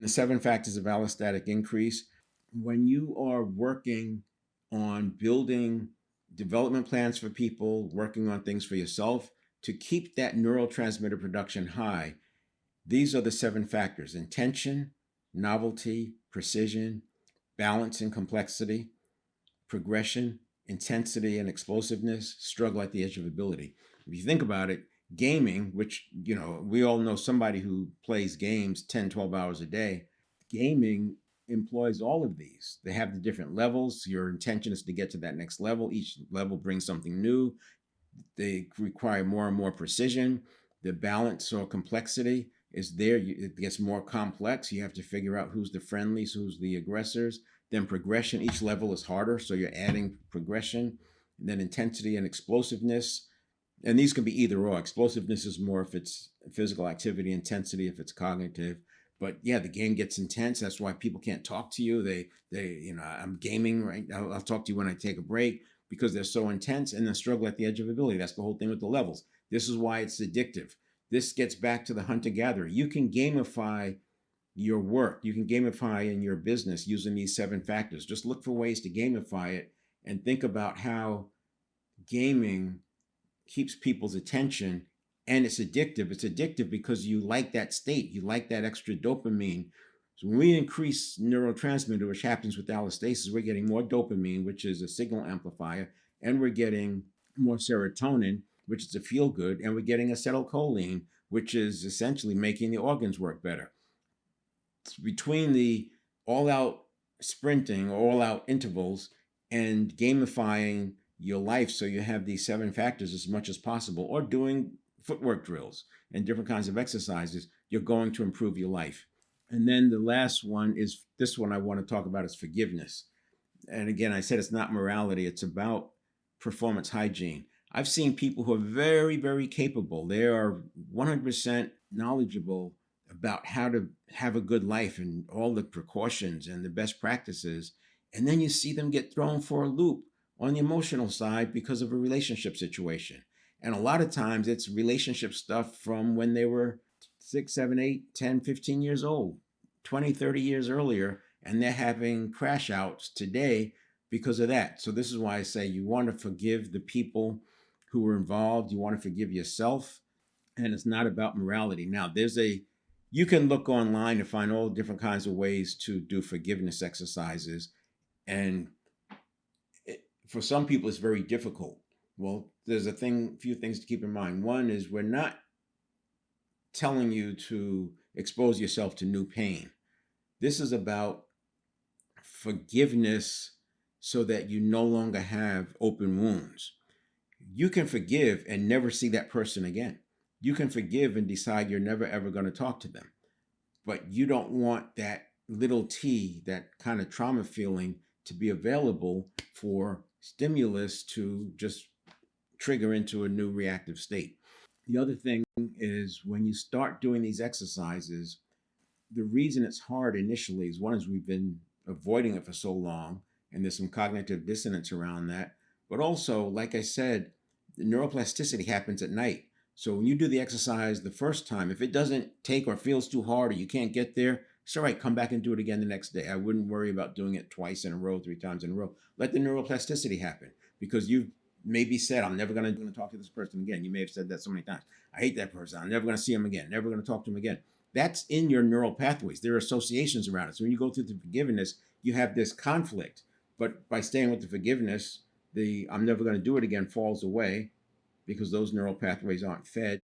The 7 factors of allostatic increase. When you are working on building development plans for people, working on things for yourself, to keep that neurotransmitter production high, these are the 7 factors: intention, novelty, precision, balance and complexity, progression, intensity and explosiveness, struggle at the edge of ability. If you think about it, gaming, which, we all know somebody who plays games 10, 12 hours a day, gaming employs all of these. They have the different levels. Your intention is to get to that next level. Each level brings something new. They require more and more precision. The balance or complexity is there. It gets more complex. You have to figure out who's the friendlies, who's the aggressors. Then progression, each level is harder, so you're adding progression. And then intensity and explosiveness. And these can be either or. Explosiveness is more if it's physical activity, intensity if it's cognitive. But yeah, the game gets intense. That's why people can't talk to you. I'm gaming, right? I'll talk to you when I take a break, because they're so intense, and then struggle at the edge of ability. That's the whole thing with the levels. This is why it's addictive. This gets back to the hunter-gatherer. You can gamify your work. You can gamify in your business using these 7 factors. Just look for ways to gamify it and think about how gaming keeps people's attention, and it's addictive. It's addictive because you like that state. You like that extra dopamine. So when we increase neurotransmitter, which happens with allostasis, we're getting more dopamine, which is a signal amplifier, and we're getting more serotonin, which is a feel good, and we're getting acetylcholine, which is essentially making the organs work better. Between the all out sprinting, all out intervals, and gamifying your life so you have these 7 factors as much as possible, or doing footwork drills and different kinds of exercises, you're going to improve your life. And then the last one is this one I want to talk about is forgiveness. And again, I said it's not morality, it's about performance hygiene. I've seen people who are very, very capable. They are 100% knowledgeable about how to have a good life and all the precautions and the best practices. And then you see them get thrown for a loop on the emotional side because of a relationship situation. And a lot of times it's relationship stuff from when they were 6, 7, 8, 10, 15 years old, 20, 30 years earlier. And they're having crash outs today because of that. So this is why I say you want to forgive the people who were involved. You want to forgive yourself. And it's not about morality. Now, you can look online and find all different kinds of ways to do forgiveness exercises. And for some people, it's very difficult. Well, there's few things to keep in mind. One is we're not telling you to expose yourself to new pain. This is about forgiveness so that you no longer have open wounds. You can forgive and never see that person again. You can forgive and decide you're never ever going to talk to them. But you don't want that little t, that kind of trauma feeling, to be available for stimulus to just trigger into a new reactive state. The other thing is when you start doing these exercises, the reason it's hard initially is one is we've been avoiding it for so long, and there's some cognitive dissonance around that. But also, like I said, the neuroplasticity happens at night. So when you do the exercise the first time, if it doesn't take or feels too hard or you can't get there, it's all right, come back and do it again the next day. I wouldn't worry about doing it twice in a row, 3 times in a row. Let the neuroplasticity happen, because you've maybe said, I'm never going to talk to this person again. You may have said that so many times. I hate that person. I'm never going to see him again. Never going to talk to him again. That's in your neural pathways. There are associations around it. So when you go through the forgiveness, you have this conflict. But by staying with the forgiveness, the I'm never going to do it again falls away, because those neural pathways aren't fed.